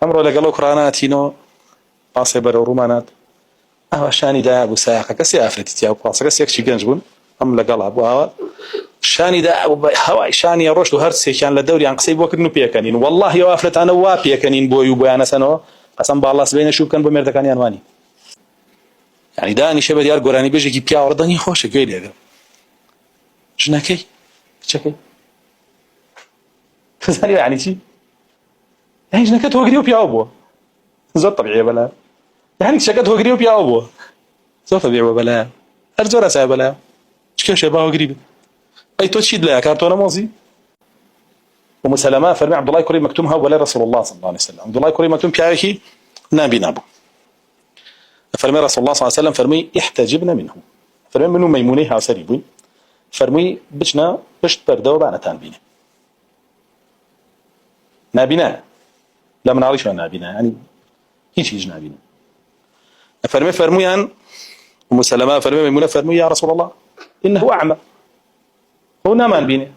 ئەمڕۆ لەگەڵ کوڕاناتینەوە پاسێ بەرەو ڕوومانات ئەوە شانی دایا بوو سایەقە کەسی ئافرەتی تیا و پاسەکە سێکشی گەنج بوون ئەم لەگەڵا بوو ئەوە شانی دا هەوای شانی ڕۆشت و هەر سێکیان لە دەوریان قسەی بۆ کردن و پێکەنین والله ئەو ئافرەتانە وا پێکەنین بۆی و بۆیانە سەنەوە قەسەم باڵا سبەینە شوو بکەن بۆ مێردەکانیان وانی یعنی دانیشە بە دیار گۆرانی بێژێکی پیاوەڕدەنی خۆشە گوێی لێگرم ژنەکەی کچەکەی زانی یعنی چی؟ یعنی ژنەکە تۆگری و پیاوە بووە زۆر طبیعیە بەلایە یعنی کچەکە تۆگری و پیاوە بووە زۆر طبیعیە بەلایە هەر زۆر ئاسایە بەلایە چ کێشێ باوەگری بێت ئەی تۆ چیت لایە کار تۆ نەمۆزی أم سلمة فرمي عبد الله كري مكتومها ولا رسول الله صلى الله عليه وسلم عبد الله كري مكتوم بيعرفي نبي نابو فرمي رسول الله صلى الله عليه وسلم فرمي احتجبنا منه فرمي منه ميمونيها سريبوي فرمي بجنا بشت برده وبعنا تنبينه نابينا لا من عارش نابينا يعني هيك يجي نابينا فرمي عن أم سلمة فرمي ميمونة فرمي يا رسول الله إنه أعمى هو نامان بينه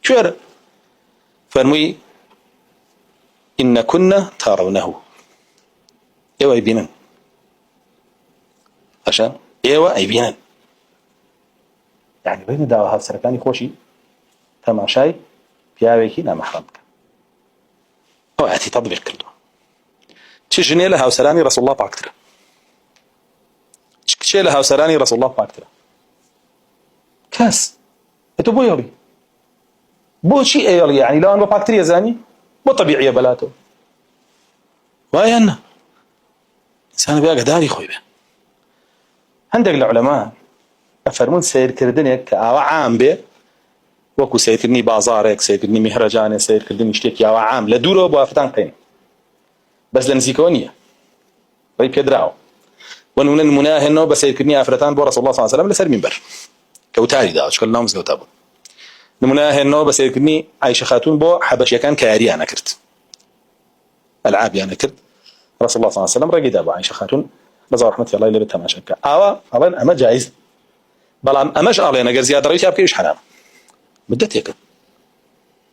شو فرمي إن كنا ترونه إيوه يبينن عشان إيوه يبينن يعني بين دعوة سركاني خوشي تماشاي بياويكي لا محرمك أو أتي تطبيق كله تجني لها وسلاني رسول الله باكتر تشكي لها وسلاني رسول الله باكتر كاس أتبو يولي بو شيء أيضا يعني لو أنا باكتيريا زاني مو طبيعية بلاته وهي أنا إنسان بيا قداري خوي به عندك العلماء أفرمون سير كردني كأو عام به وكو سير كردني بازارك سير كردني مهرجان سير كردني اشتكي أو عام لدوره بوافدان قين بس لنزيكونية طيب كدراو ونون المناه إنه بس سير كردني أفرتان بو رسول الله صلى الله عليه وسلم لسر منبر كوتاري دا شكل نامز كوتابون نموناه إنه بس يكني عايشة خاتون بو حبش كان كاري أنا كرت العاب أنا كرت رسول الله صلى الله عليه وسلم رجع أبو عايشة خاتون رضا رحمة الله اللي بتها ماشى كا أبا أما جائز بل أماش على أنا زيادة رئيس أبكي إيش حرام بدت يكن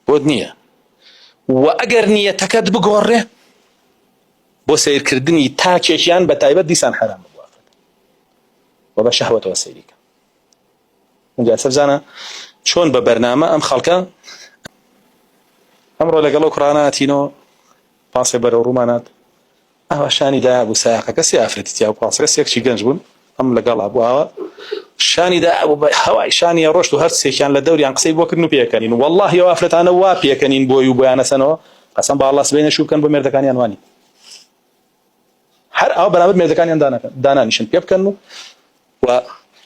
بودنية وأجر نية تكاد بجوره بس يكردني تاكيشيان بتايبة ديسان حرام وبشهوة وسيرك من جالس بزانا شون ببرنامه ام خلقه امر لقلو كراناتينو پاسێ بەرەو ڕوومانات ئەوە شانی دایا بوو سایەقە کەسی ئافرەتی تیا و پاسەکە سێکشی گەنج بوون ئەم لەگەڵا بوو ئەوە شانی دایا بوو هەوای شانی ڕۆشت و هەر سێکیان لە دەوریان قسەی بۆ کردن و پێکەنین والله ئەو ئافرەتانە وا پێکەنین بۆی و بۆیانە سەنەوە قەسەم باڵا سبەینە شوو بکەن بۆ مێردەکانیان وانی هەر ئەو بەرامبەر مێردەکانیان دانانیشن پێ بکەن و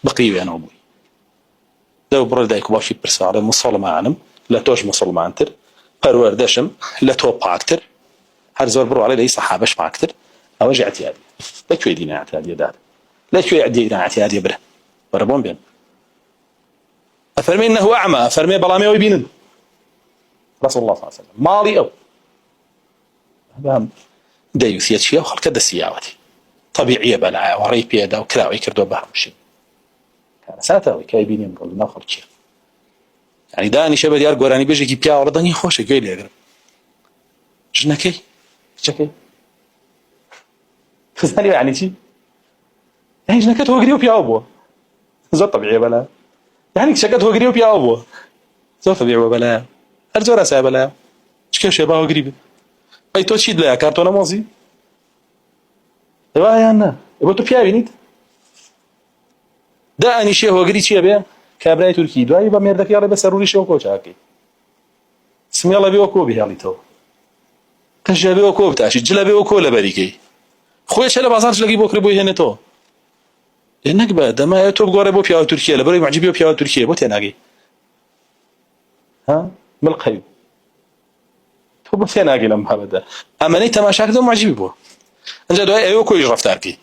بقیوێنەوە بووی دەو بڕۆ دایک و باشی پرساڵێ موسڵمانم لە تۆش موسڵمانتر پەروەردەشم لە تۆ پاکتر هەر زۆر بڕۆ عەلەی سەحابەش پاکتر ئەوەش ئەعتیادی لەکوێ دینە ئەعتیادیە دار لەکوێ دینە ئەعتیادیە برە وەرە بۆم بێن ئەفەرمێ ئینەهو ئەعمە ئەفەرمێ بەڵام ئێوەی بینن رسول الله صلى الله عليه وسلم ماڵی ئەو بەم دەیوسیە چییە و خەڵکە دەسییاوەتی طبیعیە بەلایە وەڕێی پێدا و کراوەی کردووە بە هەمووشی ساتەوەی کای بینیم ڕۆڵ ناو خەڵکیە يعني دانیشە بە دیار گۆرانی بێژێکی پیاوەڕدەنی خۆشە گوێی لێگرم ژنەکەی کچەکەی زانی یعنی چی؟ یعنی ژنەکە تۆگری و پیاوە بووە زۆر طبیعیە بەلایە یعنی کچەکە تۆگری و پیاوە بووە زۆر طبیعیە بەلایە هەر زۆر ئاسایە بەلایە چ کێشێ باوەگری بێت ئەی تۆ چیت لایە کار تۆ نەمۆزی وایان نا بۆ تۆ پیاوینیت دانیشێ هۆگری چییە بێ کابرای تورکی دوایی بە مێردەکەی ڕێ بە سەروری شەو کۆچاکەی سمێڵە بێ وەکۆ بهێڵیتەوە قژە بێ وەکۆ بتاشی جلە بێ وەکۆ لە بەریکەی خۆی چە لە بازار جلەکەی بۆ کرد بۆی هێنێتەوە نەک بە دەمایە تۆ بگۆڕێ بۆ پیاوە تورکیە لە بەرەوەی معجبی و پیاوە تورکیە بۆ تێناگەی ها مڵقەوی تۆ بۆ تێناگەی لەم بابەتە ئەمەنەی تەماشاکردەوە معجبی بووە ئەنجا دوای ئەوە کۆیش ڕەفتار بکەی